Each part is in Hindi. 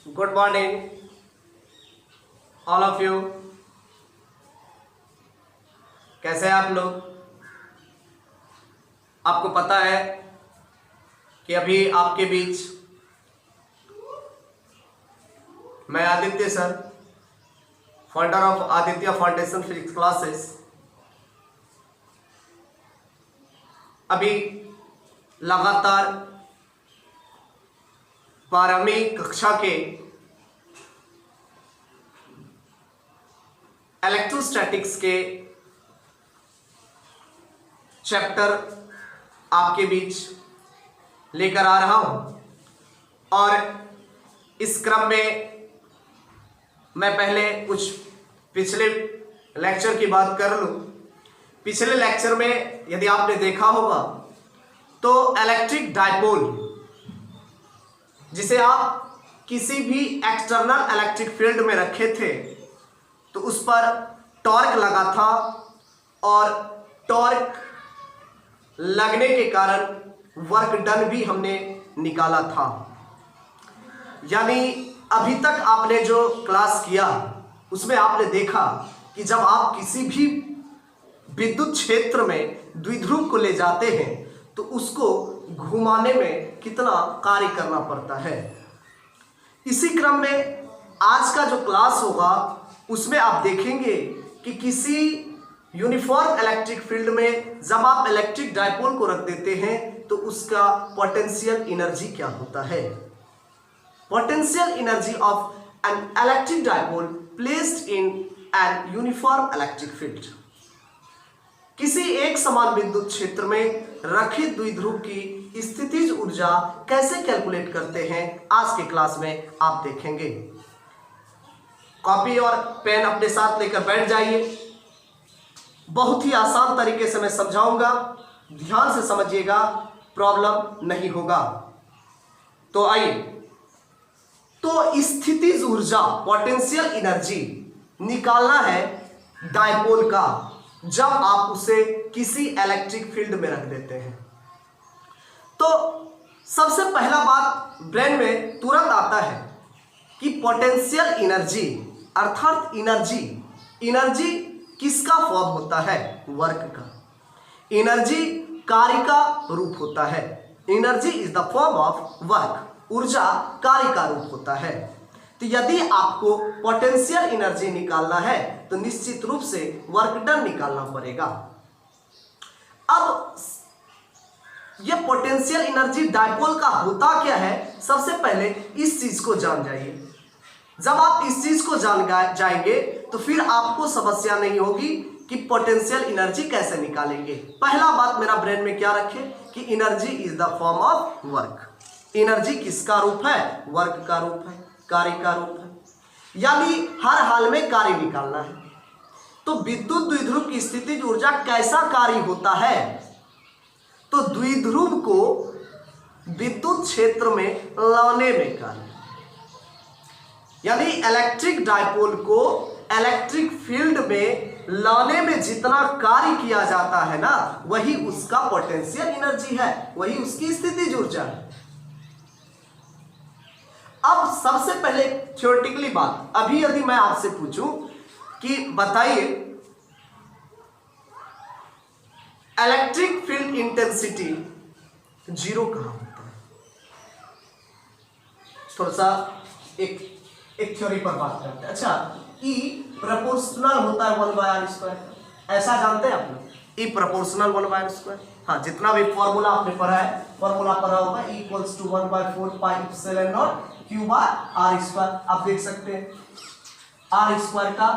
Good morning all of you. कैसे हैं आप लोग? आपको पता है कि अभी आपके बीच मैं Aditya sir, founder of Aditya foundation physics classes, अभी लगातार 12वीं कक्षा के इलेक्ट्रोस्टैटिक्स के चैप्टर आपके बीच लेकर आ रहा हूं। और इस क्रम में मैं पहले कुछ पिछले लेक्चर की बात कर लूं। पिछले लेक्चर में यदि आपने देखा होगा तो इलेक्ट्रिक डायपोल, जिसे आप किसी भी एक्सटर्नल इलेक्ट्रिक फील्ड में रखे थे तो उस पर टॉर्क लगा था, और टॉर्क लगने के कारण वर्क डन भी हमने निकाला था। यानी अभी तक आपने जो क्लास किया उसमें आपने देखा कि जब आप किसी भी विद्युत क्षेत्र में द्विध्रुव को ले जाते हैं तो उसको घुमाने में कितना कार्य करना पड़ता है। इसी क्रम में आज का जो क्लास होगा उसमें आप देखेंगे कि किसी यूनिफॉर्म इलेक्ट्रिक फील्ड में जब आप इलेक्ट्रिक डायपोल को रख देते हैं तो उसका पोटेंशियल एनर्जी क्या होता है। Potential energy of N electric dipole placed in an uniform electric field. किसी एक समान विद्युत क्षेत्र में रखे द्विध्रुव की स्थितिज ऊर्जा कैसे कैलकुलेट करते हैं, आज के क्लास में आप देखेंगे। कॉपी और पेन अपने साथ लेकर बैठ जाइए। बहुत ही आसान तरीके से मैं समझाऊंगा, ध्यान से समझिएगा, प्रॉब्लम नहीं होगा। तो आइए, तो स्थितिज ऊर्जा पोटेंशियल एनर्जी निकालना है डायपोल का जब आप उसे किसी इलेक्ट्रिक फील्ड में रख देते हैं। तो सबसे पहला बात ब्रेन में तुरंत आता है कि पोटेंशियल एनर्जी अर्थात एनर्जी किसका फॉर्म होता है? वर्क का। एनर्जी कार्य का रूप होता है। Energy is the form of work. ऊर्जा कार्य का रूप होता है। तो यदि आपको पोटेंशियल एनर्जी निकालना है तो निश्चित रूप से वर्क डन निकालना पड़ेगा। अब यह पोटेंशियल एनर्जी डायपोल का होता क्या है, सबसे पहले इस चीज को जान जाइए। जब आप इस चीज को जान जाएंगे तो फिर आपको समस्या नहीं होगी कि पोटेंशियल एनर्जी कैसे निकालेंगे। पहला बात मेरा ब्रेन में क्या रखे कि energy is the form of work. Energy किसका रूप है? वर्क का रूप है, कार्य का रूप है। यानी हर हाल में कार्य निकालना है। तो विद्युत द्विध्रुव की स्थितिज ऊर्जा कैसा कार्य होता है? तो द्विध्रुव को विद्युत क्षेत्र में लाने में कार्य, यानी इलेक्ट्रिक डायपोल को इलेक्ट्रिक फील्ड में लाने में जितना कार्य किया जाता है ना, वही उसका पोटेंशियल एनर्जी है, वही उसकी स्थितिज ऊर्जा है। अब सबसे पहले थ्योरेटिकली बात, अभी यदि मैं आपसे पूछूं कि बताइए इलेक्ट्रिक फील्ड इंटेंसिटी जीरो कहां होता है? थोड़ा सा एक थ्योरी पर बात करते हैं। अच्छा, E प्रोपोर्शनल होता है 1/r², ऐसा जानते हैं आप लोग? E proportional 1/r²। हाँ, जितना भी फॉर्मूला आपने पढ़ा है, फॉर्मूला पढ़ा होगा E = 1/4πε0 Q/r²। आप देख सकते हैं r² का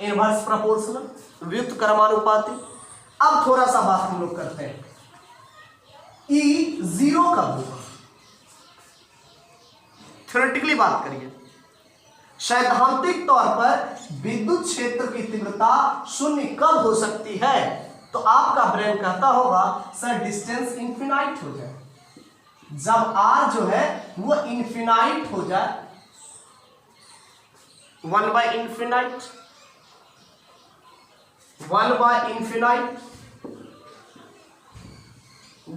इनवर्स प्रोपोर्शनल, व्युत्क्रमानुपाती। अब थोड़ा सा बात हम लोग करते हैं, E 0 कब होगा? थ्योरेटिकली बात करिए। सैद्धांतिक तौर पर विद्युत क्षेत्र की तीव्रता शून्य कब हो सकती है? तो आपका ब्रेन कहता होगा सर डिस्टेंस इनफिनाइट हो जाए। जब r जो है वो इनफिनाइट हो जाए, 1/∞,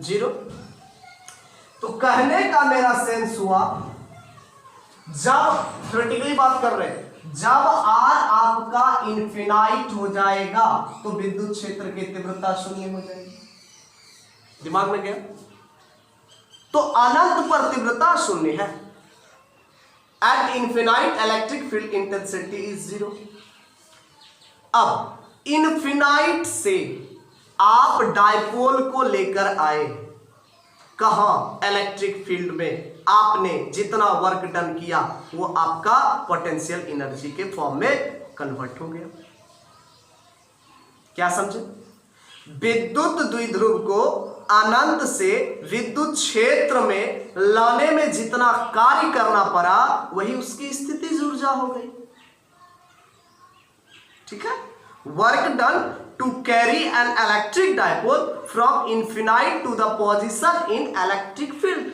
0। तो कहने का मेरा सेंस हुआ जब थ्योरेटिकली बात कर रहे हैं, जब R आपका इनफिनाइट हो जाएगा तो विद्युत क्षेत्र की तीव्रता शून्य हो जाएगी। दिमाग में गया? तो अनंत पर तीव्रता शून्य है। At infinite electric field intensity is 0। अब इनफिनाइट से आप डायपोल को लेकर आए कहां? इलेक्ट्रिक फील्ड में। आपने जितना वर्क डन किया वो आपका पोटेंशियल एनर्जी के फॉर्म में कन्वर्ट हो गया। क्या समझे? विद्युत द्विध्रुव को अनंत से विद्युत क्षेत्र में लाने में जितना कार्य करना पड़ा वही उसकी स्थितिज ऊर्जा हो गई। ठीक है? Work done to carry an electric dipole from infinite to the position in electric field.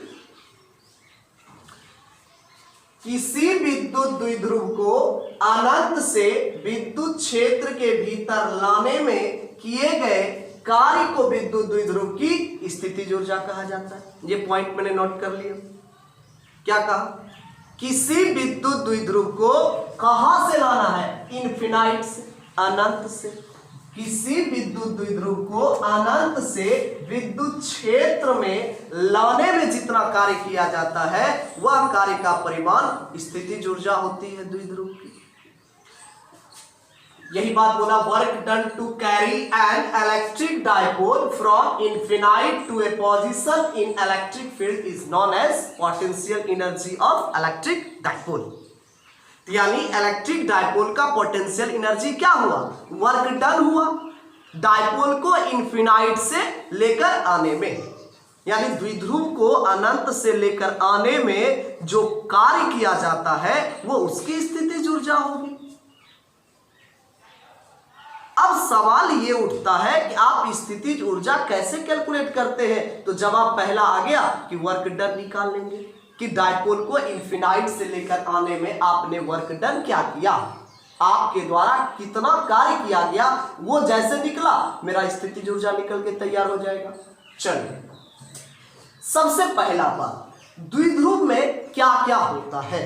किसी विद्युत द्विध्रुव को अनंत से विद्युत क्षेत्र के भीतर लाने में किए गए कार्य को विद्युत द्विध्रुव की स्थितिज ऊर्जा कहा जाता है। ये पॉइंट मैंने नोट कर लिया। क्या कहा? किसी विद्युत द्विध्रुव को कहां से लाना है? इनफिनाइट से, अनंत से। किसी विद्युत द्विध्रुव को अनंत से विद्युत क्षेत्र में लाने में जितना कार्य किया जाता है वह कार्य का परिमाण स्थितिज ऊर्जा होती है द्विध्रुव की। यही बात बोला, work done to carry an electric dipole from infinite to a position in electric field is known as potential energy of electric dipole. यानी इलेक्ट्रिक डायपोल का पोटेंशियल एनर्जी क्या हुआ? वर्क डन हुआ डायपोल को इनफिनाइट से लेकर आने में। यानी द्विध्रुव को अनंत से लेकर आने में जो कार्य किया जाता है वो उसकी स्थितिज ऊर्जा होगी। अब सवाल ये उठता है कि आप स्थितिज ऊर्जा कैसे कैलकुलेट करते हैं? तो जवाब पहला आ गया कि वर्क डन निकाल लेंगे कि डायपोल को इनफिनाइट से लेकर आने में आपने वर्क डन क्या किया, आपके द्वारा कितना कार्य किया गया, वो जैसे निकला मेरा स्थितिज ऊर्जा निकल के तैयार हो जाएगा। चलिए, सबसे पहला बात, द्विध्रुव में क्या क्या होता है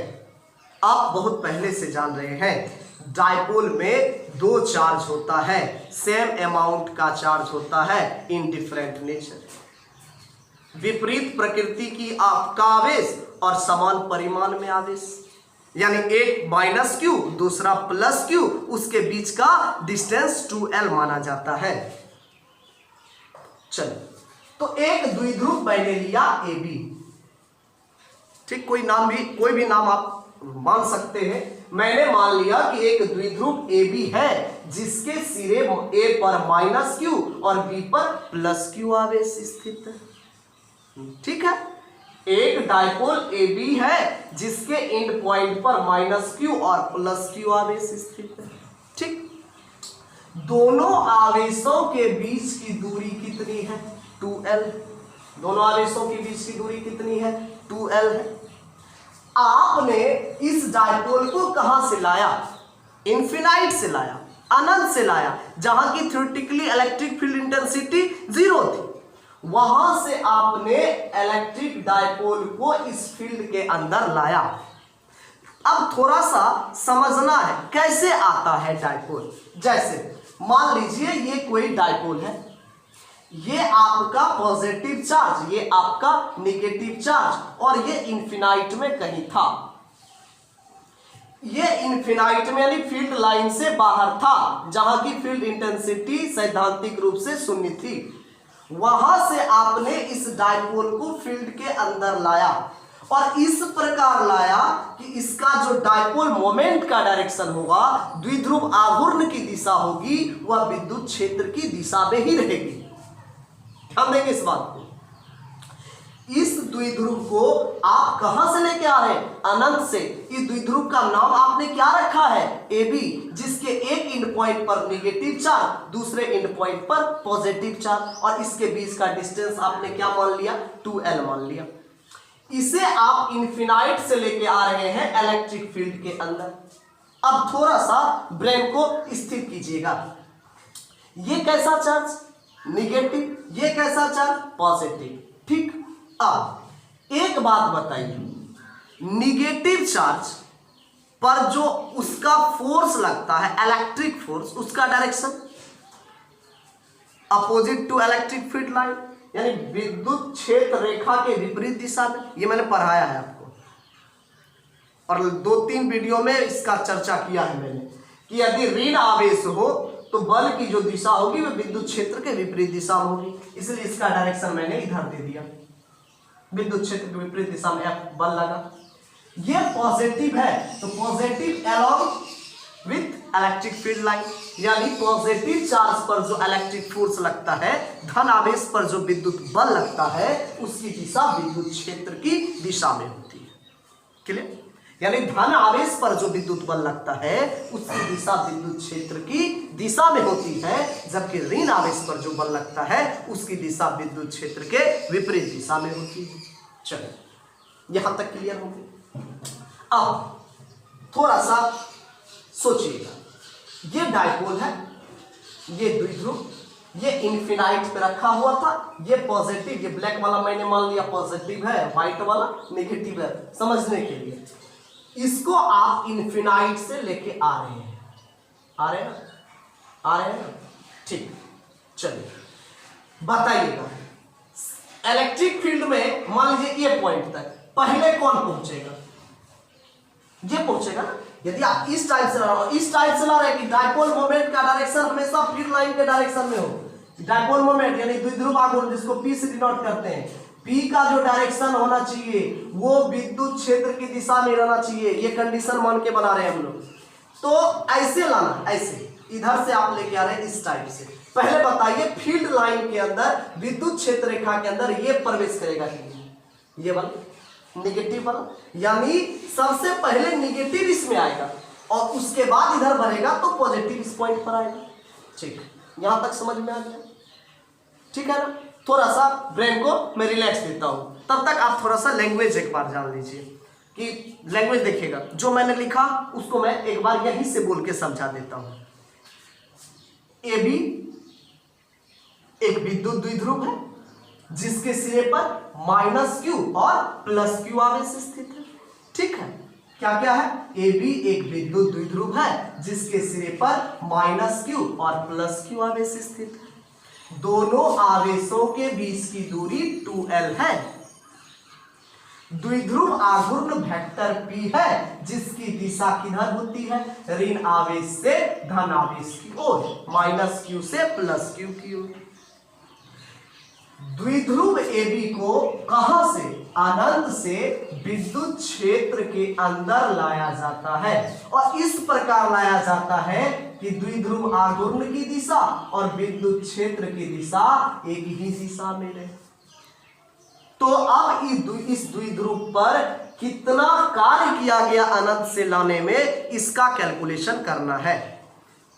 आप बहुत पहले से जान रहे हैं। डायपोल में दो चार्ज होता है, सेम अमाउंट का चार्ज होता है, इन डिफरेंट नेचर, विपरीत प्रकृति की आपका आवेश और समान परिमाण में आवेश। यानी एक माइनस क्यू दूसरा प्लस क्यू, उसके बीच का डिस्टेंस 2L माना जाता है। चलो, तो एक द्विध्रुव मैंने लिया AB। ठीक, कोई भी नाम आप मान सकते हैं। मैंने मान लिया कि एक द्विध्रुव AB है जिसके सिरे A पर माइनस क्यू और B पर प्लस क्यू आवेश स्थित है। ठीक है, एक डायपोल AB है जिसके एंड पॉइंट पर माइनस क्यू और प्लस क्यू आवेश स्थित है। ठीक, दोनों आवेशों के बीच की दूरी कितनी है? 2L। दोनों आवेशों के बीच की दूरी कितनी है? 2L है। आपने इस डायपोल को कहां से लाया? इनफिनाइट से लाया, अनंत से लाया, जहां की थ्योरेटिकली इलेक्ट्रिक फील्ड इंटेंसिटी 0 थी। वहां से आपने इलेक्ट्रिक डायपोल को इस फील्ड के अंदर लाया। अब थोड़ा सा समझना है कैसे आता है डायपोल। जैसे मान लीजिए ये कोई डायपोल है, ये आपका पॉजिटिव चार्ज, ये आपका नेगेटिव चार्ज, और ये इनफिनाइट में कहीं था। ये इनफिनाइट में यानी फील्ड लाइन से बाहर था, जहां की फील्ड इंटेंसिटी सैद्धांतिक रूप से शून्य थी। वहां से आपने इस डायपोल को फील्ड के अंदर लाया और इस प्रकार लाया कि इसका जो डायपोल मोमेंट का डायरेक्शन होगा, द्विध्रुव आघूर्ण की दिशा होगी, वह विद्युत क्षेत्र की दिशा में ही रहेगी। ध्यान देंगे इस बात को। इस द्विध्रुव को आप कहां से लेके आ रहे हैं? अनंत से। इस द्विध्रुव का नाम आपने क्या रखा है? AB, जिसके एक एंड पॉइंट पर नेगेटिव चार्ज, दूसरे एंड पॉइंट पर पॉजिटिव चार्ज, और इसके बीच का डिस्टेंस आपने क्या मान लिया? 2L मान लिया। इसे आप इनफिनाइट से लेके आ रहे हैं इलेक्ट्रिक फील्ड के अंदर। अब थोड़ा सा ब्रेन को स्थिर कीजिएगा। ये कैसा चार्ज? नेगेटिव। ये कैसा चार्ज? पॉजिटिव। ठीक, अब एक बात बताइए, निगेटिव चार्ज पर जो उसका फोर्स लगता है, इलेक्ट्रिक फोर्स, उसका direction opposite to electric field line, यानी विद्युत क्षेत्र रेखा के विपरीत दिशा में। ये मैंने पढ़ाया है आपको और 2-3 वीडियो में इसका चर्चा किया है मैंने कि यदि ऋण आवेश हो तो बल की जो दिशा होगी वह विद्युत क्षेत्र के विपरीत दिशा में होगी, इसलिए इसका डायरेक्शन मैंने इधर दे दिया। विद्युत क्षेत्र के विपरीत दिशा में F बल लगा। ये पॉजिटिव है तो positive along with electric field line, यानी पॉजिटिव चार्ज पर जो इलेक्ट्रिक फोर्स लगता है, धन आवेश पर जो विद्युत बल लगता है, उसकी दिशा विद्युत क्षेत्र की दिशा में होती है। क्लियर? यानी धन आवेश पर जो विद्युत बल लगता है उसकी दिशा विद्युत क्षेत्र की दिशा में होती है, जबकि ऋण आवेश पर जो बल लगता है उसकी दिशा विद्युत क्षेत्र के विपरीत दिशा में होती है। चलो यहां तक क्लियर हो गया। अब थोड़ा सा सोचिएगा, ये डायपोल है, ये द्विध्रुव, ये इन्फिनाइट पे रखा हुआ था, ये पॉजिटिव, ये ब्लैक वाला मैंने मान लिया पॉजिटिव है, व्हाइट वाला नेगेटिव है समझने के लिए। इसको आप इन्फिनाइट से लेके आ रहे हैं, आ रहे हैं ना? ठीक, चलिए बताइएगा इलेक्ट्रिक फील्ड में मान लीजिए ये पॉइंट तक पहले कौन पहुंचेगा? ये पहुंचेगा ना। यदि आप इस टाइप से ला रहे हैं कि डायपोल मोमेंट का डायरेक्शन हमेशा फील्ड लाइन के डायरेक्शन में हो। डायपोल मोमेंट यानी द्विध्रुव आघूर्ण, जिसको P से डिनोट करते हैं, P का जो डायरेक्शन होना चाहिए वो विद्युत क्षेत्र की दिशा में रहना चाहिए। ये कंडीशन मान के बना रहे हैं हम लोग। तो ऐसे लाना, ऐसे इधर से आप लेके आ रहे हैं इस टाइप से। पहले बताइए फील्ड लाइन के अंदर विद्युत क्षेत्र रेखा के अंदर ये प्रवेश करेगा कि ये वाला निगेटिव वाला, यानी सबसे पहले निगेटिव इसमें आएगा और उसके बाद इधर बढ़ेगा तो पॉजिटिव इस पॉइंट पर आएगा। ठीक, यहां तक समझ में आ गया? ठीक है ना। थोड़ा सा ब्रेन को मैं रिलैक्स देता हूं, तब तक आप थोड़ा सा लैंग्वेज एक बार जान लीजिए कि लैंग्वेज देखिएगा। जो मैंने लिखा उसको मैं एक बार यहीं से बोल के समझा देता हूं। ए बी एक विद्युत द्विध्रुव है जिसके सिरे पर -q और +q आवेश स्थित है। ठीक है, क्या क्या है? ए बी एक विद्युत द्विध्रुव है जिसके सिरे पर -q और +q आवेश स्थित है। दोनों आवेशों के बीच की दूरी 2l है। द्विध्रुव आघूर्ण वेक्टर P है जिसकी दिशा किधर होती है? ऋण आवेश से धन आवेश की ओर, -q से +q की ओर। द्विध्रुव AB को कहां से? अनंत से विद्युत क्षेत्र के अंदर लाया जाता है और इस प्रकार लाया जाता है कि द्विध्रुव आघूर्ण की दिशा और विद्युत क्षेत्र की दिशा एक ही दिशा में रहे। तो अब इस द्विध्रुव पर कितना कार्य किया गया अनंत से लाने में, इसका कैलकुलेशन करना है।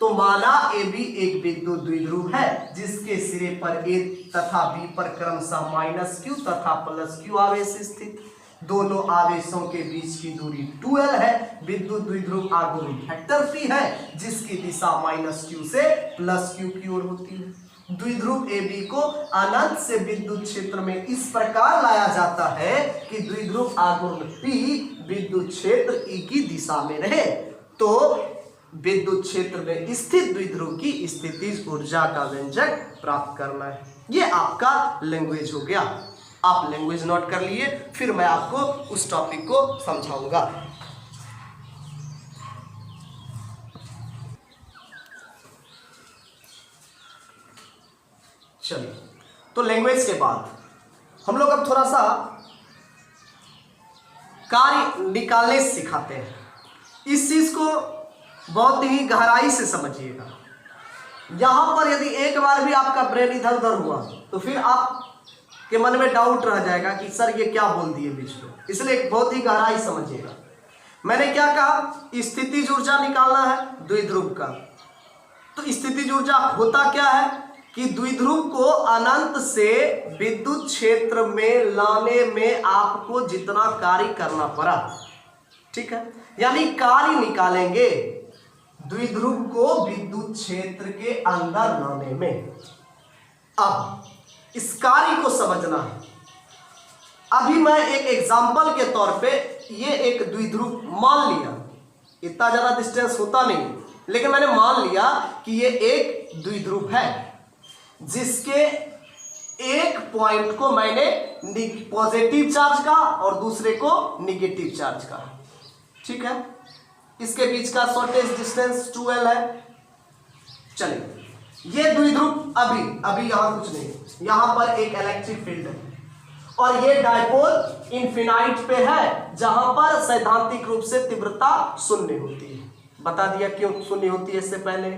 तो माना ए बी एक विद्युत द्विध्रुव है जिसके सिरे पर A तथा B पर क्रमशः -q तथा +q आवेश स्थित। दोनों आवेशों के बीच की दूरी 2l है। विद्युत द्विध्रुव आघूर्ण वेक्टर P है जिसकी दिशा -q से +q की ओर होती है। द्विध्रुव AB को अनंत से विद्युत क्षेत्र में इस प्रकार लाया जाता है कि द्विध्रुव आघूर्ण P विद्युत क्षेत्र E की दिशा में रहे। तो विद्युत क्षेत्र में स्थित द्विध्रुव की स्थितिज ऊर्जा का व्यंजक प्राप्त करना है। ये आपका लैंग्वेज हो गया। आप लैंग्वेज नोट कर लिए, फिर मैं आपको उस टॉपिक को समझाऊंगा। चलिए, तो लैंग्वेज के बाद हम लोग अब थोड़ा सा कार्य निकालने सिखाते हैं। इस चीज को बहुत ही गहराई से समझिएगा। यहां पर यदि एक बार भी आपका ब्रेन इधर उधर हुआ तो फिर आप के मन में डाउट रह जाएगा कि सर ये क्या बोल दिए बीच में, इसलिए बहुत ही गहराई समझिएगा। मैंने क्या कहा? स्थितिज ऊर्जा निकालना है द्विध्रुव का। तो स्थितिज ऊर्जा होता क्या है कि द्विध्रुव को अनंत से विद्युत क्षेत्र में लाने में आपको जितना कार्य करना पड़ा, ठीक है, यानी कार्य निकालेंगे द्विध्रुव को विद्युत क्षेत्र के अंदर लाने में। अब इस कार्य को समझना है। अभी मैं एक एग्जाम्पल के तौर पे ये एक द्विध्रुव मान लिया, इतना ज्यादा डिस्टेंस होता नहीं, लेकिन मैंने मान लिया कि ये एक द्विध्रुव है जिसके एक पॉइंट को मैंने पॉजिटिव चार्ज का और दूसरे को निगेटिव चार्ज का। ठीक है, इसके बीच का शॉर्टेस्ट डिस्टेंस 2L है। चलिए, ये द्विध्रुव अभी यहां कुछ नहीं, यहां पर एक इलेक्ट्रिक फील्ड है और ये डायपोल इनफिनाइट पे है जहां पर सैद्धांतिक रूप से तीव्रता शून्य होती है। बता दिया क्यों शून्य होती है इससे पहले।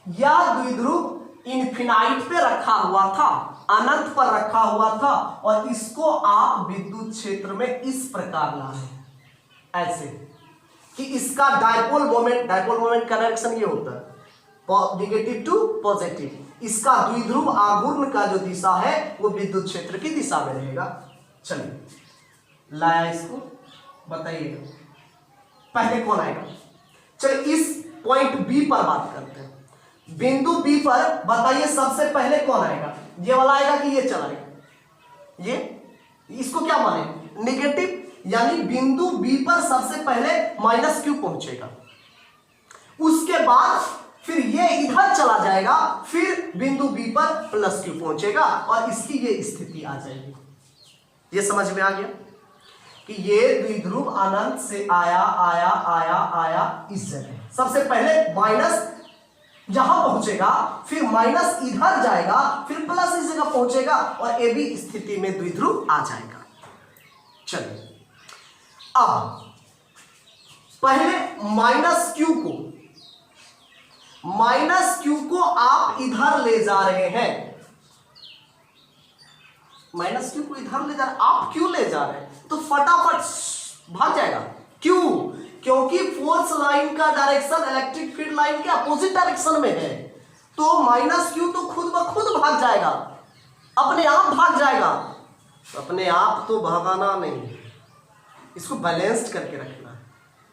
यह द्विध्रुव इनफिनाइट पे रखा हुआ था, अनंत पर रखा हुआ था, और इसको आप विद्युत क्षेत्र में इस प्रकार ला रहे हैं, ऐसे कि इसका डायपोल मोमेंट का डायरेक्शन ये होता है निगेटिव टू पॉजिटिव। इसका द्विध्रुव आघूर्ण का जो दिशा है वो विद्युत क्षेत्र की दिशा में रहेगा। चलिए लाया इसको, बताइएगा पहले कौन आएगा। चलिए इस पॉइंट बी पर बात करते हैं। बिंदु बी पर बताइए सबसे पहले कौन आएगा, ये वाला आएगा कि ये चलाएगा, ये इसको क्या माने निगेटिव, यानी बिंदु बी पर सबसे पहले -Q पहुंचेगा, उसके बाद फिर ये इधर चला जाएगा, फिर बिंदु बी पर +Q पहुंचेगा और इसकी ये स्थिति आ जाएगी। ये समझ में आ गया कि ये द्विध्रुव अनंत से आया इस जगह, सबसे पहले माइनस यहां पहुंचेगा, फिर माइनस इधर जाएगा, फिर प्लस इस जगह पहुंचेगा और ए बी स्थिति में द्विध्रुव आ जाएगा। चलिए अब पहले -Q को आप इधर ले जा रहे हैं, -Q को इधर ले जा रहे हैं, आप क्यों ले जा रहे हैं, तो फटाफट भाग जाएगा। क्यों? क्योंकि फोर्स लाइन का डायरेक्शन इलेक्ट्रिक फील्ड लाइन के अपोजिट डायरेक्शन में है, तो -Q तो खुद ब खुद भाग जाएगा, अपने आप भाग जाएगा। अपने आप तो भगाना नहीं, इसको बैलेंस्ड करके रखना है।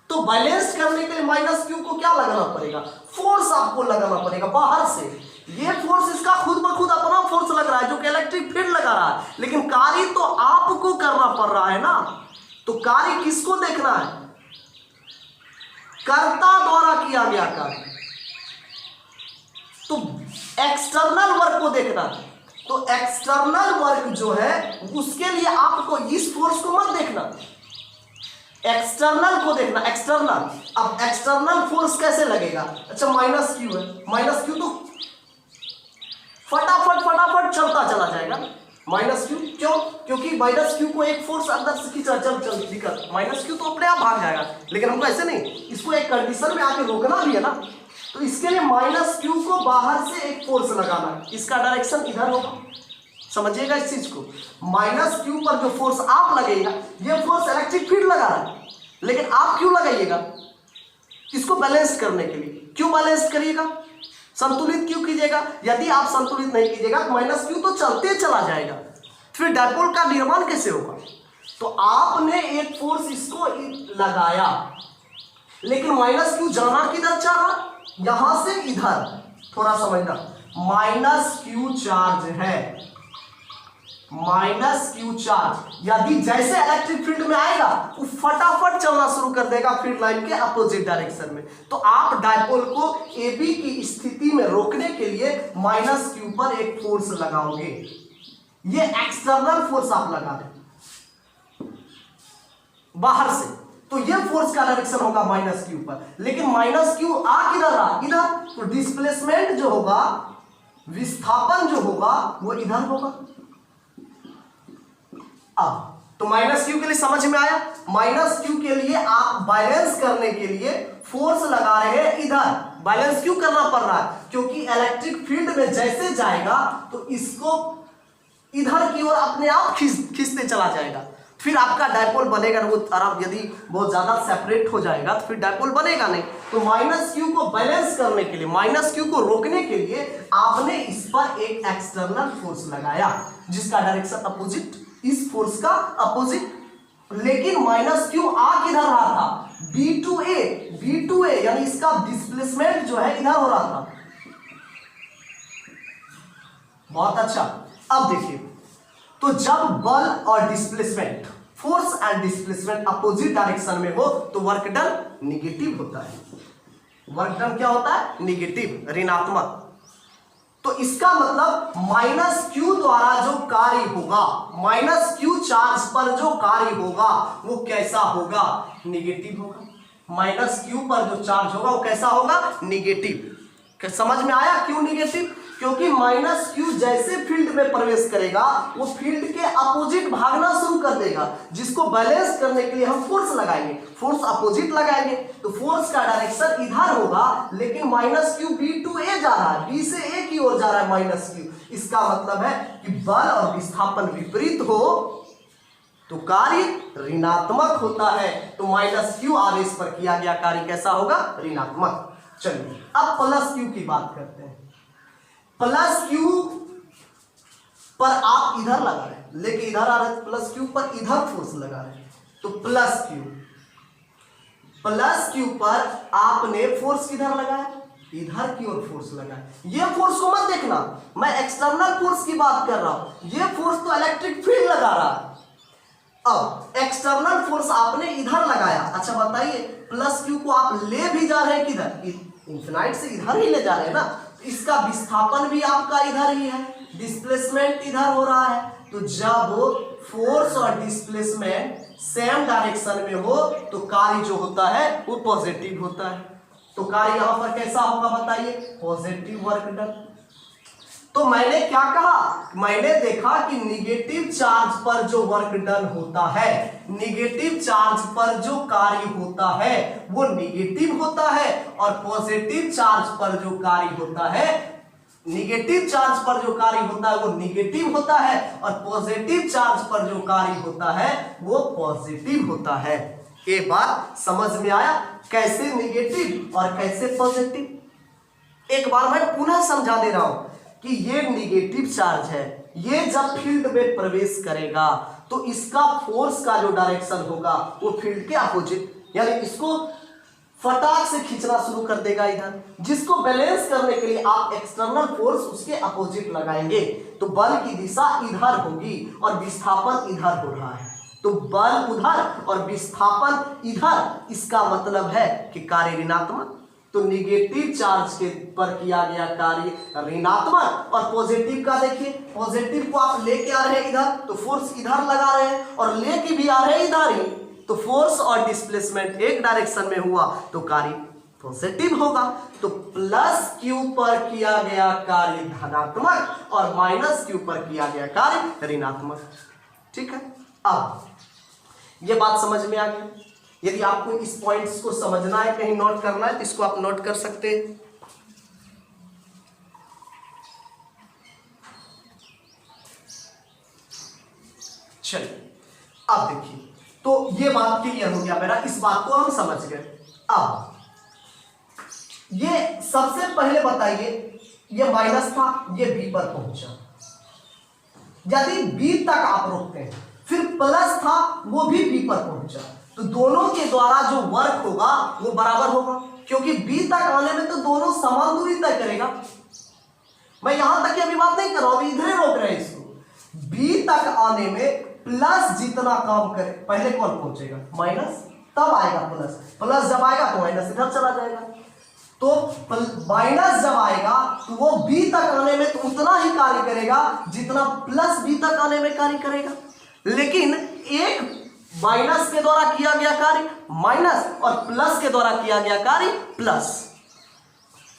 तो बैलेंस्ड करने के लिए -Q को क्या लगाना पड़ेगा, फोर्स आपको लगाना पड़ेगा बाहर से। ये फोर्स इसका खुद ब खुद अपना फोर्स लग रहा है जो कि इलेक्ट्रिक फील्ड लगा रहा है, लेकिन कार्य तो आपको करना पड़ रहा है ना। तो कार्य किसको देखना है, कर्ता द्वारा किया गया कार्य, तो एक्सटर्नल वर्क को देखना। तो एक्सटर्नल वर्क जो है उसके लिए आपको इस फोर्स को मत देखना, एक्सटर्नल को देखना। एक्सटर्नल, अब एक्सटर्नल फोर्स कैसे लगेगा, अच्छा -Q है, -Q तो फटाफट चलता चला जाएगा। -Q क्यों, क्योंकि -Q को एक फोर्स अंदर से खींचा, चल दिक्कत, -Q तो अपने आप भाग जाएगा, लेकिन हमको ऐसे नहीं, इसको एक कंडीशन में आके रोकना भी है ना। तो इसके लिए -Q को बाहर से एक फोर्स लगाना है, इसका डायरेक्शन इधर होगा, समझिएगा इस चीज को। -Q पर जो फोर्स आप लगेगा, ये फोर्स इलेक्ट्रिक फील्ड लगा रहा है, लेकिन आप क्यों लगाइएगा, इसको बैलेंस करने के लिए। क्यों बैलेंस करिएगा, संतुलित क्यों कीजिएगा। यदि आप संतुलित नहीं कीजिएगा तो -Q तो चलते चला जाएगा, फिर डायपोल का निर्माण कैसे होगा। तो आपने एक फोर्स इसको लगाया, लेकिन -Q जाना किधर चाहा, यहां से इधर, थोड़ा समझना। -Q चार्ज है, -Q चार्ज यदि जैसे इलेक्ट्रिक फील्ड में आएगा वो फटाफट चलना शुरू कर देगा फील्ड लाइन के अपोजिट डायरेक्शन में। तो आप डायपोल को AB की स्थिति में रोकने के लिए -Q पर एक फोर्स लगाओगे, ये एक्सटर्नल फोर्स आप लगा दें बाहर से, तो ये फोर्स का डायरेक्शन होगा -Q पर। लेकिन -Q आ किधर रहा, इधर, तो डिस्प्लेसमेंट जो होगा, विस्थापन जो होगा वो इधर होगा। अब तो -Q के लिए समझ में आया। -Q के लिए आप बैलेंस करने के लिए फोर्स लगा रहे हैं इधर। बैलेंस क्यों करना पड़ रहा है, क्योंकि इलेक्ट्रिक फील्ड में जैसे जाएगा तो इसको इधर की ओर अपने आप खींचते चला जाएगा, फिर आपका डायपोल बनेगा ना। वो तरफ यदि बहुत ज्यादा सेपरेट हो जाएगा तो फिर डायपोल बनेगा नहीं। तो -Q को बैलेंस करने के लिए, -Q को रोकने के लिए आपने इस पर एक एक्सटर्नल फोर्स लगाया जिसका डायरेक्शन अपोजिट, इस फोर्स का अपोजिट। लेकिन -Q आ किधर रहा था, B2A यानी इसका डिस्प्लेसमेंट जो है इधर हो रहा था। बहुत अच्छा, अब देखिए, तो जब बल और displacement, force and displacement opposite direction में हो तो वर्क डन निगेटिव होता है। वर्क डन क्या होता है? निगेटिव, ऋणात्मक। तो इसका मतलब माइनस क्यू द्वारा जो कार्य होगा, माइनस क्यू चार्ज पर जो कार्य होगा वो कैसा होगा? निगेटिव होगा। माइनस क्यू पर जो चार्ज होगा वो कैसा होगा? निगेटिव। समझ में आया क्यों निगेटिव? क्योंकि माइनस क्यू जैसे फील्ड में प्रवेश करेगा वो फील्ड के अपोजिट भागना शुरू कर देगा, जिसको बैलेंस करने के लिए हम फोर्स लगाएंगे, फोर्स अपोजिट लगाएंगे। तो फोर्स का डायरेक्शन इधर होगा, लेकिन माइनस क्यू बी टू ए जा रहा है, बी से ए की ओर जा रहा है माइनस क्यू। इसका मतलब है कि बल और विस्थापन विपरीत हो तो कार्य ऋणात्मक होता है। तो माइनस क्यू आवेश पर किया गया कार्य कैसा होगा? ऋणात्मक। चलिए अब प्लस क्यू की बात करते हैं। प्लस क्यू पर आप इधर लगा रहे हैं, लेकिन इधर आ रहे हैं, प्लस क्यू पर इधर फोर्स लगा रहे हैं, तो प्लस क्यू पर आपने फोर्स किधर लगाया? इधर की ओर फोर्स लगाया। ये फोर्स को मत देखना, मैं एक्सटर्नल फोर्स की बात कर रहा हूं। ये फोर्स तो इलेक्ट्रिक फील्ड लगा रहा है। अब एक्सटर्नल फोर्स आपने इधर लगाया। अच्छा बताइए, प्लस क्यू को आप ले भी जा रहे हैं किधर? इंफिनाइट से इधर ही ले जा रहे हैं ना। इसका विस्थापन भी आपका इधर ही है, डिस्प्लेसमेंट इधर हो रहा है। तो जब फोर्स और डिस्प्लेसमेंट सेम डायरेक्शन में हो तो कार्य जो होता है वो पॉजिटिव होता है। तो कार्य यहां पर कैसा होगा बताइए? Positive work done. तो मैंने क्या कहा? मैंने देखा कि निगेटिव चार्ज पर जो वर्क डन होता है, निगेटिव चार्ज पर जो कार्य होता है वो निगेटिव होता है, और पॉजिटिव चार्ज पर जो कार्य होता है, निगेटिव चार्ज पर जो कार्य होता है वो निगेटिव होता है, और पॉजिटिव चार्ज पर जो कार्य होता है वो पॉजिटिव होता है। ये बात समझ में आया? कैसे निगेटिव और कैसे पॉजिटिव? एक बार मैं पुनः समझा दे रहा हूं कि ये निगेटिव चार्ज है, ये जब फील्ड में प्रवेश करेगा तो इसका फोर्स का जो डायरेक्शन होगा वो फील्ड के अपोजिट, यानी इसको फटाक से खींचना शुरू कर देगा इधर, जिसको बैलेंस करने के लिए आप एक्सटर्नल फोर्स उसके अपोजिट लगाएंगे। तो बल की दिशा इधर होगी और विस्थापन इधर हो रहा है, तो बल उधर और विस्थापन इधर। इसका मतलब है कि कार्य ऋणात्मक। तो निगेटिव चार्ज के पर किया गया कार्य ऋणात्मक, और पॉजिटिव का देखिए, पॉजिटिव को आप लेके आ रहे हैं इधर तो फोर्स इधर लगा रहे हैं, और लेके भी आ रहे हैं इधर ही, तो फोर्स और डिस्प्लेसमेंट एक डायरेक्शन में हुआ तो कार्य पॉजिटिव होगा। तो प्लस क्यू पर किया गया कार्य धनात्मक और माइनस क्यू पर किया गया कार्य ऋणात्मक। ठीक है, अब ये बात समझ में आ गई। यदि आपको इस पॉइंट्स को समझना है, कहीं नोट करना है, तो इसको आप नोट कर सकते हैं। चलिए अब देखिए, तो ये बात क्लियर हो गया मेरा, इस बात को हम समझ गए। अब ये सबसे पहले बताइए, ये माइनस था, ये बी पर पहुंचा। यदि बी तक आप रोकते हैं, फिर प्लस था, वो भी बी पर पहुंचा, तो दोनों के द्वारा जो वर्क होगा वो बराबर होगा, क्योंकि बी तक आने में तो दोनों समान दूरी तय करेगा। मैं यहां तक की अभी बात नहीं कर रहा हूं, अभी इधर रोक रहे हैं इसको। बी तक आने में प्लस जितना काम करे, पहले कौन पहुंचेगा? माइनस, तब आएगा प्लस। प्लस जब आएगा तो माइनस इधर चला जाएगा। तो माइनस जब आएगा तो वो बी तक आने में तो उतना ही कार्य करेगा जितना प्लस बी तक आने में कार्य करेगा। लेकिन एक माइनस के द्वारा किया गया कार्य माइनस, और प्लस के द्वारा किया गया कार्य प्लस।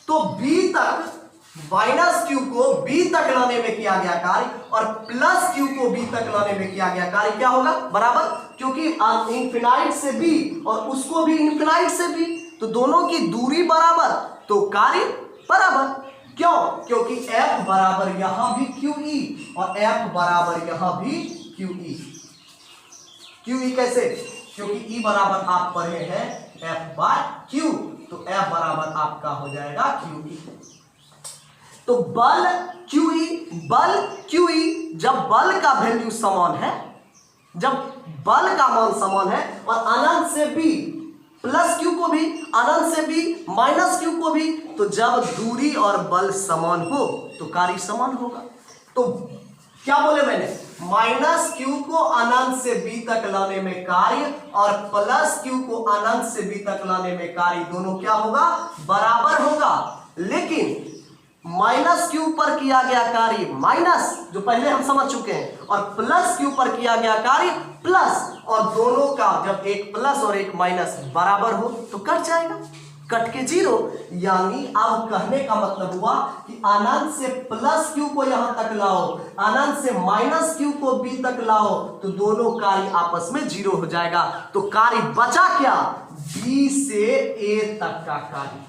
तो बी तक, माइनस क्यू को बी तक लाने में किया गया कार्य और प्लस क्यू को बी तक लाने में किया गया कार्य क्या होगा? बराबर, क्योंकि इंफिनाइट से बी और उसको भी इंफिनाइट से बी, तो दोनों की दूरी बराबर तो कार्य बराबर। क्यों? क्योंकि F बराबर यहां भी QE और F बराबर यहां भी QE। QE कैसे? क्योंकि E बराबर आप पढ़े हैं F बाय Q, तो F बराबर आपका हो जाएगा QE। तो बल QE, जब बल का वैल्यू समान है, जब बल का मान समान है और अनंत से B, प्लस क्यू को भी, अनंत से भी, माइनस क्यू को भी, तो जब दूरी और बल समान हो तो कार्य समान होगा। तो क्या बोले मैंने, माइनस क्यू को अनंत से बी तक लाने में कार्य और प्लस क्यू को अनंत से बी तक लाने में कार्य दोनों क्या होगा, बराबर होगा। लेकिन माइनस क्यू पर किया गया कार्य माइनस, जो पहले हम समझ चुके हैं, और प्लस क्यू पर किया गया कार्य प्लस, और दोनों का जब एक प्लस और एक माइनस बराबर हो तो कट जाएगा, कट के जीरो। यानी अब कहने का मतलब हुआ कि अनंत से प्लस क्यू को यहां तक लाओ, अनंत से माइनस क्यू को बी तक लाओ, तो दोनों कार्य आपस में जीरो हो जाएगा। तो कार्य बचा क्या, बी से ए तक का कार्य।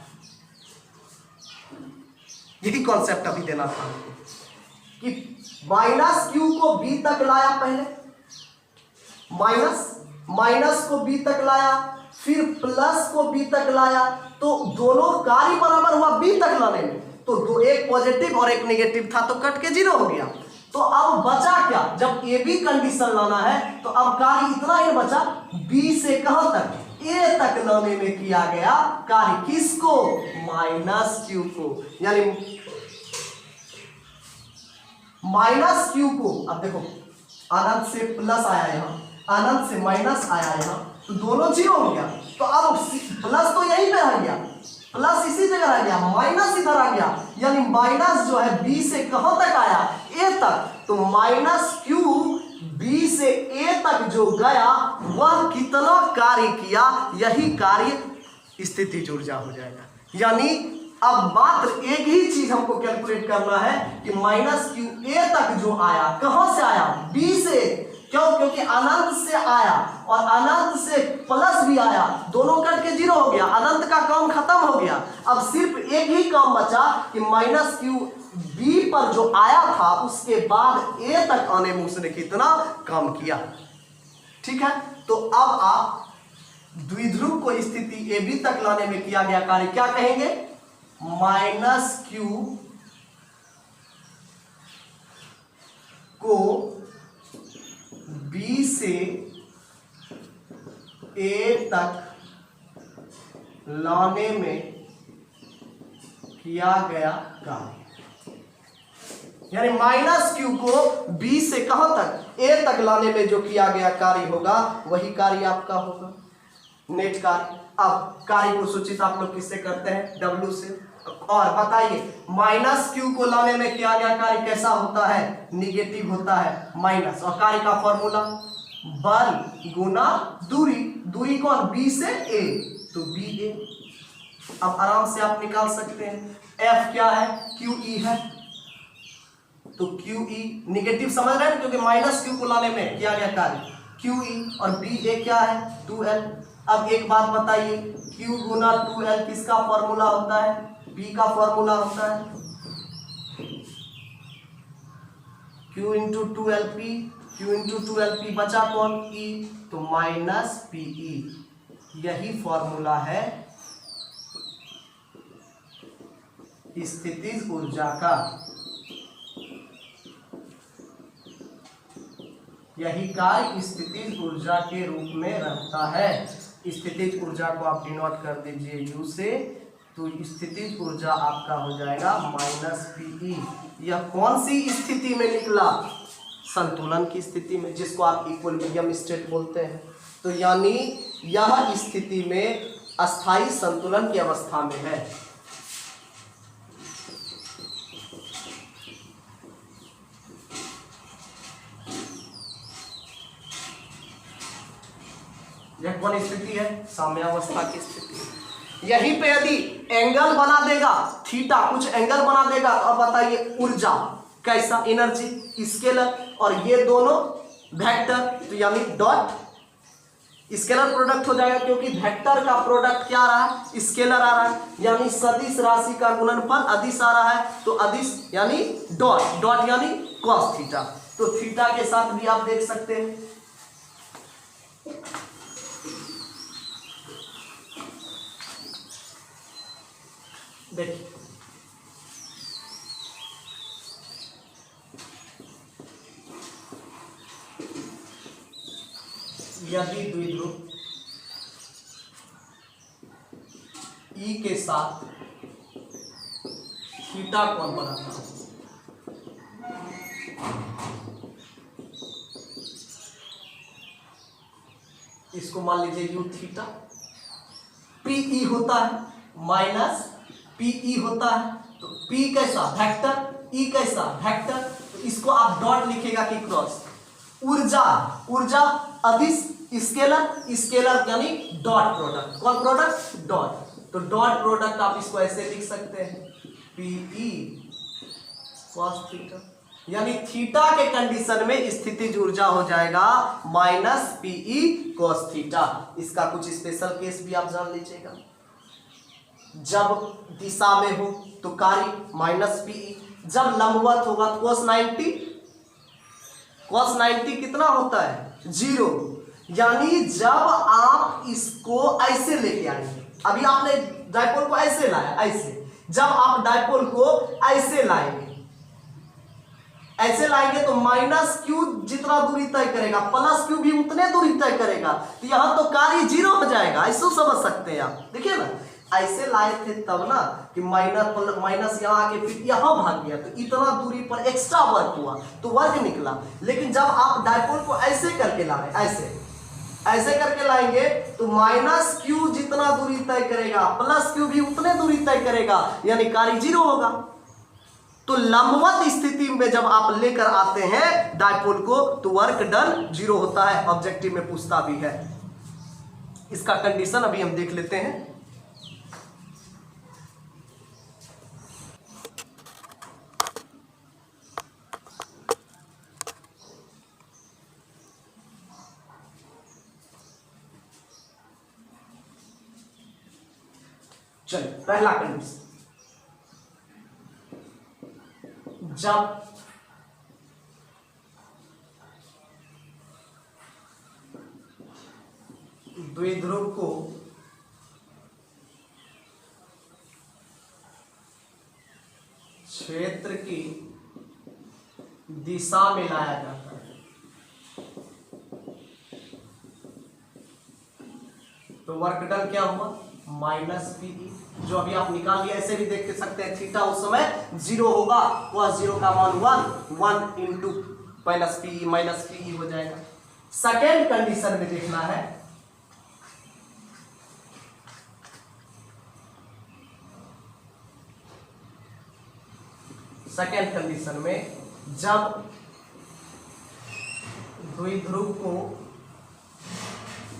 यही कॉन्सेप्ट अभी देना था कि माइनस क्यू को बी तक लाया, पहले माइनस को बी तक लाया, फिर प्लस को बी तक लाया, तो दोनों कार्य बराबर हुआ बी तक लाने में। तो दो, एक पॉजिटिव और एक नेगेटिव था तो कट के जीरो हो गया। तो अब बचा क्या, जब ए बी कंडीशन लाना है तो अब कार्य इतना ही बचा, बी से कहां तक, ए तक लाने में किया गया कार्य। किसको, माइनस क्यू को। यानी माइनस क्यू को, अब देखो अनंत से प्लस आया यहां, अनंत से माइनस आया यहां, तो दोनों जीरो हो गया। तो अब प्लस तो यहीं पे रह गया, प्लस इसी जगह रह गया, माइनस इधर आ गया। यानी माइनस जो है बी से कहां तक आया, ए तक। तो माइनस क्यू बी से ए तक जो गया वह कितना कार्य किया, यही कार्य स्थितिज ऊर्जा हो जाएगा। यानी अब मात्र एक ही चीज हमको कैलकुलेट करना है कि माइनस क्यू ए तक जो आया, कहां से आया, बी से। क्यों, क्योंकि अनंत से आया और अनंत से प्लस भी आया, दोनों कट के जीरो हो गया, अनंत का काम खत्म हो गया। अब सिर्फ एक ही काम बचा कि माइनस क्यू बी पर जो आया था उसके बाद ए तक आने में उसने कितना काम किया। ठीक है, तो अब आप द्विध्रुव को स्थिति ए बी तक लाने में किया गया कार्य क्या कहेंगे, माइनस क्यू को बी से ए तक लाने में किया गया कार्य। यानी माइनस क्यू को बी से कहां तक, ए तक लाने में जो किया गया कार्य होगा वही कार्य आपका होगा नेट कार्य। अब कार्य को सूचित आप लोग किससे करते हैं, डब्ल्यू से। और बताइए माइनस क्यू को लाने में किया गया कार्य कैसा होता है, निगेटिव होता है, माइनस। और कार्य का फॉर्मूला बल गुना दूरी, दूरी कौन, बी से ए, तो बी ए। अब आराम से आप निकाल सकते हैं, एफ क्या है, क्यू ई है, तो क्यू ई निगेटिव समझ रहे हैं क्योंकि माइनस क्यू को लाने में किया गया कार्य, क्यू ई, और बी ए क्या है, 2l। अब एक बात बताइए, Q गुना 2l किसका फॉर्मूला होता है, B का फॉर्मूला होता है, Q into 2lp, Q into 2lp बचा कौन, E, तो माइनस PE। यही फॉर्मूला है स्थितिज ऊर्जा का, यही कार्य स्थितिज ऊर्जा के रूप में रहता है। स्थितिज ऊर्जा को आप डिनोट कर दीजिए U से, तो स्थितिज ऊर्जा आपका हो जाएगा माइनस PE। यह कौन सी स्थिति में निकला, संतुलन की स्थिति में, जिसको आप इक्विलिब्रियम स्टेट बोलते हैं। तो यानी यह स्थिति में अस्थाई संतुलन की अवस्था में है। यह कौन स्थिति है, साम्यावस्था की स्थिति। यहीं पे यदि एंगल बना देगा थीटा, कुछ एंगल बना देगा, और बताइए ऊर्जा कैसा, एनर्जी स्केलर, और ये दोनों वेक्टर, तो यानी डॉट स्केलर प्रोडक्ट हो जाएगा, क्योंकि वेक्टर का प्रोडक्ट क्या आ रहा है, स्केलर आ रहा है। यानी सदिश राशि का गुणनफल अदिश आ रहा है, तो अदिश यानी डॉट, डॉट यानी कॉस थीटा। तो थीटा के साथ भी आप देख सकते हैं। देखिए यदि द्विध्रुव ई के साथ थीटा कोण बनाता है, इसको मान लीजिए यू थीटा, पीई होता है माइनस पीई होता है, तो पी कैसा वेक्टर, ई कैसा वेक्टर, तो इसको आप डॉट लिखेगा कि क्रॉस। ऊर्जा, ऊर्जा अदिश स्केलर, स्केलर यानी डॉट प्रोडक्ट, कौन प्रोडक्ट डॉट, तो डॉट प्रोडक्ट आप इसको ऐसे लिख सकते हैं पीई कॉस थीटा, यानी थीटा के कंडीशन में स्थितिज ऊर्जा हो जाएगा माइनस पीई कॉस थीटा। इसका कुछ स्पेशल केस भी आप जान लीजिएगा, जब दिशा में हो तो कार्य माइनस पीई, जब लंबवत होगा तो cos 90, cos 90 कितना होता है 0, यानी जब आप इसको ऐसे लेके आएंगे, अभी आपने डायपोल को ऐसे लाया ऐसे, जब आप डायपोल को ऐसे लाएंगे, ऐसे लाएंगे तो माइनस क्यू जितना दूरी तय करेगा प्लस क्यू भी उतने दूरी तय करेगा, तो यहां तो कार्य 0 हो जाएगा, ऐसे समझ सकते हैं आप। देखिए ना, ऐसे लाए थे तब ना कि माइनस यहाँ आके फिर यहाँ भाग गया, तो इतना दूरी पर एक्स्ट्रा वर्क हुआ तो वर्क निकला। लेकिन जब आप डायपोल को ऐसे करके ला रहे, ऐसे करके लाएंगे तो माइनस क्यू जितना दूरी तय करेगा प्लस क्यू भी उतने दूरी तय करेगा, यानी कार्य 0 होगा। तो लंबवत स्थिति में जब आप लेकर आते हैं डायपोल को तो वर्क डन 0 होता है, ऑब्जेक्टिव में पूछता भी है। इसका कंडीशन अभी हम देख लेते हैं। चलिए पहला कंडीशन, जब द्विध्रुव को क्षेत्र की दिशा में लाया जाता है तो वर्क डन क्या हुआ माइनस पीई, जो अभी आप निकाल लिया, ऐसे भी देख सकते हैं थीटा उस समय 0 होगा, cos 0 का मान 1 इंटू माइनस पीई हो जाएगा। सेकेंड कंडीशन में देखना है, सेकेंड कंडीशन में जब द्विध्रुव को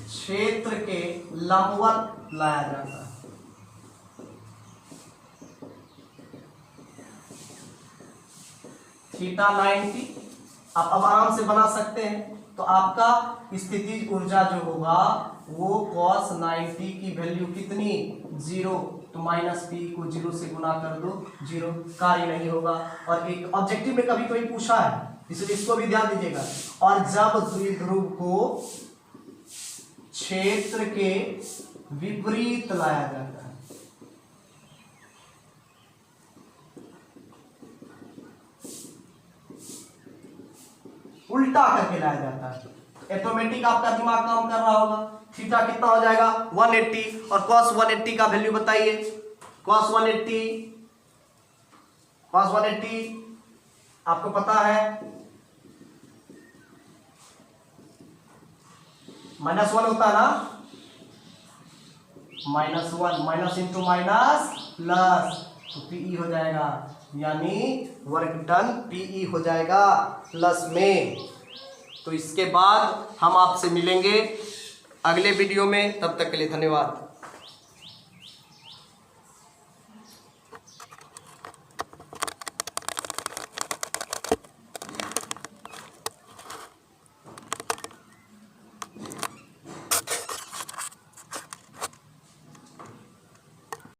क्षेत्र के लंबवत लाया जाता है थीटा 90, आप अब आराम से बना सकते हैं, तो आपका स्थितिज ऊर्जा जो होगा वो cos 90 की वैल्यू कितनी 0, तो माइनस पी को 0 से गुना कर दो 0, कार्य नहीं होगा। और एक ऑब्जेक्टिव में कभी कोई पूछा है, इसलिए इसको भी ध्यान दीजिएगा। और जब द्विध्रुव को क्षेत्र के विपरीत लाया जाता है उल्टा करके लाया जाता है, ऑटोमेटिक आपका दिमाग काम कर रहा होगा। थीटा कितना हो जाएगा 180, और cos 180 का वैल्यू बताइए, cos 180 आपको पता है -1 होता है ना, -1 माइनस इंटू माइनस प्लस, तो पीई हो जाएगा, यानी वर्क डन पीई हो जाएगा प्लस में। तो इसके बाद हम आपसे मिलेंगे अगले वीडियो में, तब तक के लिए धन्यवाद।